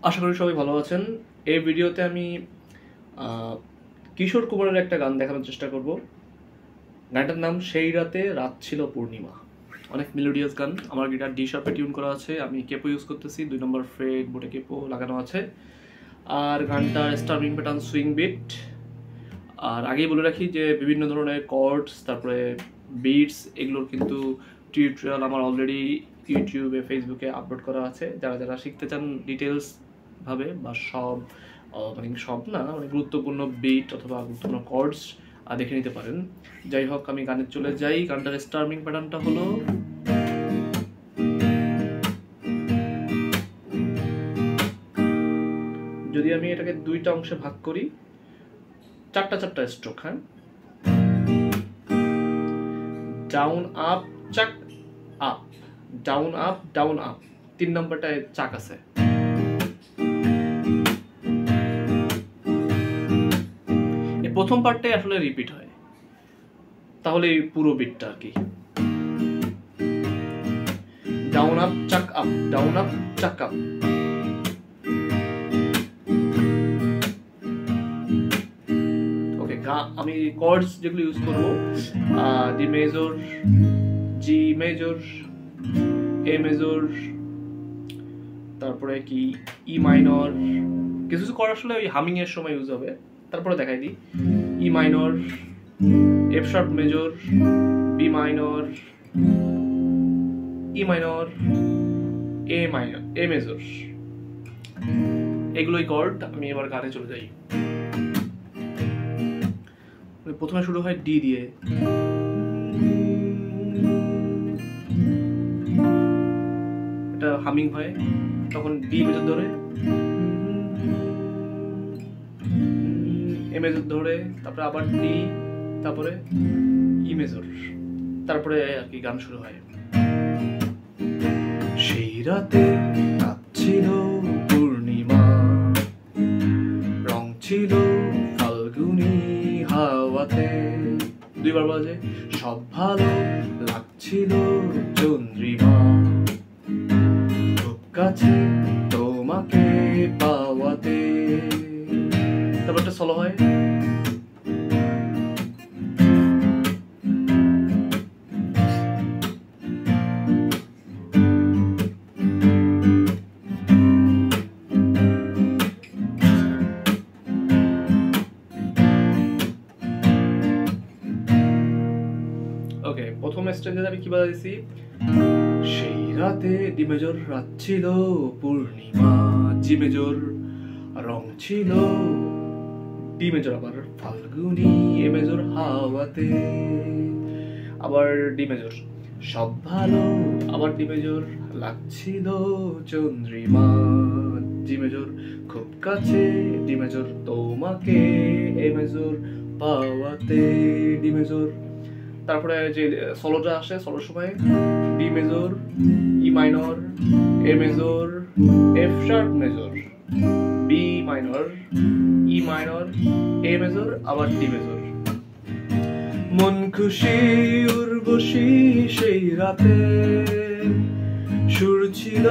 আশা করি সবাই ভালো আছেন। এই ভিডিওতে আমি কিশোর কুমারের একটা গান দেখানোর চেষ্টা করব। গানটার নাম সেই রাতে রাত ছিল পূর্ণিমা। অনেক মেলোডিয়াস গান। আমার গিটার ডি শার্পে টিউন করা আছে, আমি কেপো ইউজ করতেছি, 2 নম্বর ফ্রেট বোটে কেপো লাগানো আছে। আর গানটার স্টার্টিং প্যাটার্ন সুইং বিট। আর আগেই বলে রাখি যে বিভিন্ন ধরনের কর্ডস, তারপরে বিটস, এগুলোর কিন্তু টিউটোরিয়াল আমার অলরেডি ইউটিউবে, ফেসবুকে আপলোড করা আছে। যারা যারা শিখতে চান ডিটেলস ভাবে বা সব সব না, গুরুত্বপূর্ণ বিট অথবা গুরুত্বপূর্ণ কর্ডস দেখে নিতে পারেন। যাই হোক, আমি গানে চলে যাই। গানটার স্টার্টিং প্যাটার্নটা হলো, যদি আমি এটাকে 2টা অংশে ভাগ করি, 4টা স্ট্রোক। হ্যাঁ, down up chuck up, down up down up, 3 নম্বরটায় চাক আছে। এই প্রথম পার্টটাই আসলে রিপিট হয়, তাহলে পুরো বিটটা আর কি। Down up chuck up, down up chuck up. Okay, আমি কর্ডস যেগুলো ইউজ করব, D major, G major, A major, তারপরে কি ই মাইনর। কিছু কিছু কর্ড আসলে ওই হামিং এর সময় ইউজ হবে, তারপরে দেখাই দিই। E minor, F sharp major, B minor, E minor, A minor, A major, এগুলোই কর্ড। আমি এবার গানে চলে যাই। প্রথমে শুরু হয় ডি দিয়ে, এটা হামিং হয়, তখন ডি মেজর ধরে, এ মেজর ধরে, তারপরে আবার ডি, তারপরে ই মেজর, তারপরে আর কি গান শুরু হয়। সেই রাতে রাত ছিল পূর্ণিমা, রং ছিল ফাল্গুনি হাওয়াতে, 2বার বাজে, সব ভালো লাগছিল চন্দ্রিমা, খুব কাছে তোমাকে পাওয়াতে। তারপর একটা সলো হয়। ওকে, প্রথম স্ট্রেঞ্জে আমি কি বাজাইছি, সেই রাতে ডি মেজর, রাত ছিল পূর্ণিমা, জি মেজর, রং ছিল, ডি মেজর আবার ফাল্গুনি, এ মেজর হাওয়াতে, আবার ডি মেজর, সব ভালো, আবার ডি মেজর, লাগছিল চন্দ্রিমা, জি মেজর, খুব কাছে, ডি মেজর, তোমাকে, এ মেজর, পাওয়াতে, ডি মেজর। তারপরে যে সলোটা আসে, সলোর সময় D major, E minor, A major, F sharp major, B minor, E minor, A major, আবার ডি মেজর। মন খুশি উর্বশী সেই রাতে, সুর ছিল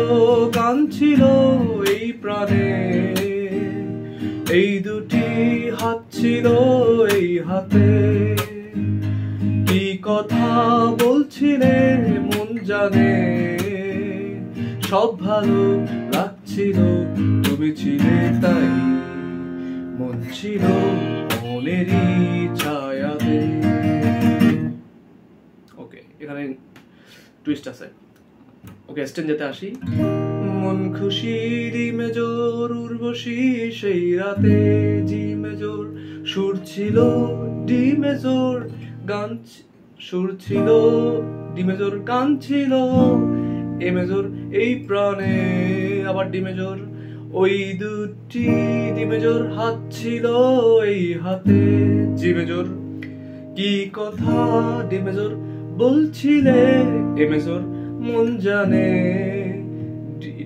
গান ছিল এই প্রাণে, এই দুটি হাত ছিল এই হাতে, কি কথা বলছিলে মন জানে, সব ভালো লাগছিল তুমি ছিলে তাই, মন ছিল মনেরই ছায়াতে। ওকে, এখানে টুইস্ট আছে। ওকে, স্টেঞ্জেতে আসি। মন খুশি ডি মেজর উর্বশী সেই রাতে, জি মেজর, সুর ছিল ডি মেজর, গান, সুর ছিল ডি মেজর, গান ছিল এ মেজর এই প্রাণে, আবার ডি মেজর, ওই দুটি ডি মেজর, হাত ছিল এই হাতে, জি মেজর, কি কথা ডি মেজর বলছিলে এ মেজর, মন জানে,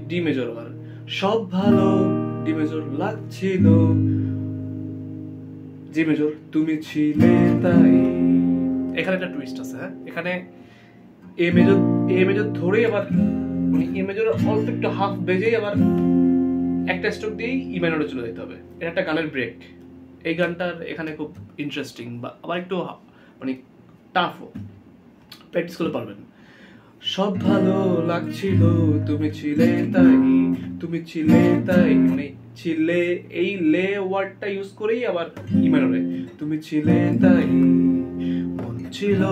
ডি মেজর, আবার সব ভালো, ডি মেজর, লাগছিল জি মেজর, তুমি ছিলে তাই। এখানে একটা টুইস্ট আছে। হ্যাঁ, এখানে এ মেজর ধরে আবার, মানে এ মেজর অল্প একটু হাফ বেজেই আবার একটা স্ট্রোক দিয়েই ই মাইনরে চলে যেতে হবে। এটা একটা গানের ব্রেক। এই গানটার এখানে খুব ইন্টারেস্টিং বা আবার একটু মানে টাফও, প্র্যাকটিস করলে পারবেন। সব ভালো লাগছিল, তুমি ছিলে তাই, তুমি ছিলে তাই, মানে ছিলে এই লে ওয়ার্ডটা ইউজ করেই আবার ই মাইনরে, তুমি ছিলে তাই, মন ছিল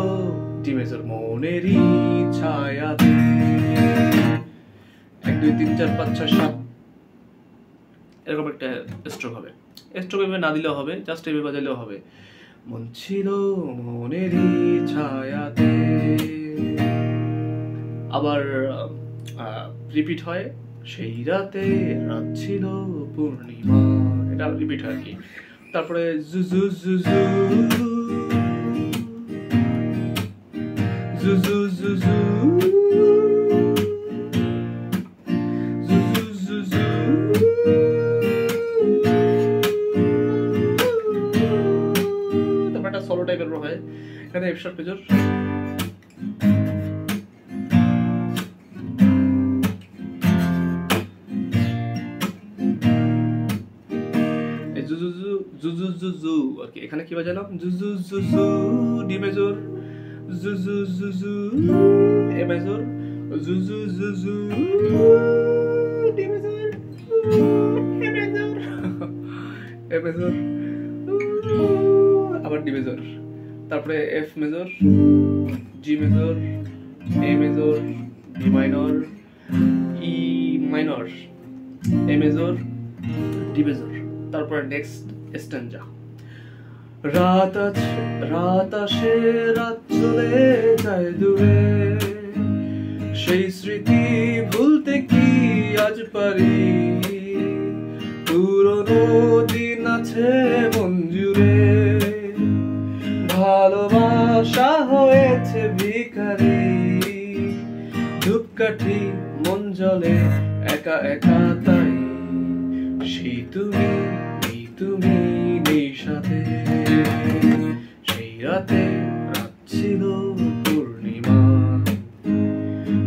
ডি মেজর মনেরই ছায়াতে। 1 2 3 4 5 6 7 এরকম একটা স্ট্রোক হবে। স্ট্রোক এভাবে না দিলেও হবে, জাস্ট এভাবে বাজালেও হবে। মন ছিল মনেরই ছায়াতে। আবার রিপিট হয়, সেই রাতে রাত ছিল পূর্ণিমা, এটা রিপিট হয় আর কি। তারপরে জুজু জুজু জুজু জুজু সোলো টাইপের হয় এখানে এফ শার্প মেজর, এখানে কি বাজালাম, জুজু জুজু ডি মেজর, জুজু জুজু এ মেজর, জুজু জুজু D major, A major, A major, আবার ডি মেজর, তারপরে F major, G major, A major, B minor, E minor, A major, D major. তারপরে নেক্সট স্ট্যাঞ্জা। রাত আসে, রাত চলে যায় দূরে, সেই স্মৃতি ভুলতে কি আজ পারি, পুরনো দিন আছে মন জুড়ে, ভালোবাসা হয়েছে ভিখারি, ধূপকাঠি মন জ্বলে একা একা তাই, সেই তুমি নেই সাথে, সেই রাতে রাত ছিল পূর্ণিমা,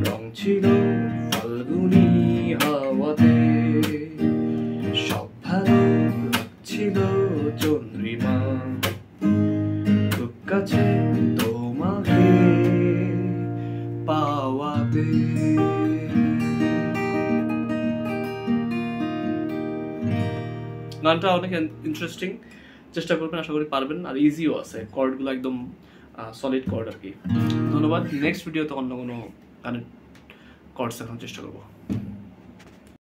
রং ছিল ফাল্গুনি হাওয়াতে, সব ভালো লাগছিল চন্দ্রিমা, খুব কাছে তোমাকে পাওয়াতে। গানটা অনেক ইন্টারেস্টিং, চেষ্টা করবেন, আশা করি পারবেন। আর ইজিও আছে, কর্ডগুলো একদম সলিড কর্ড আর কি। ধন্যবাদ। নেক্সট ভিডিওতে অন্য কোনো গানের কর্ড শেখানোর চেষ্টা করবো।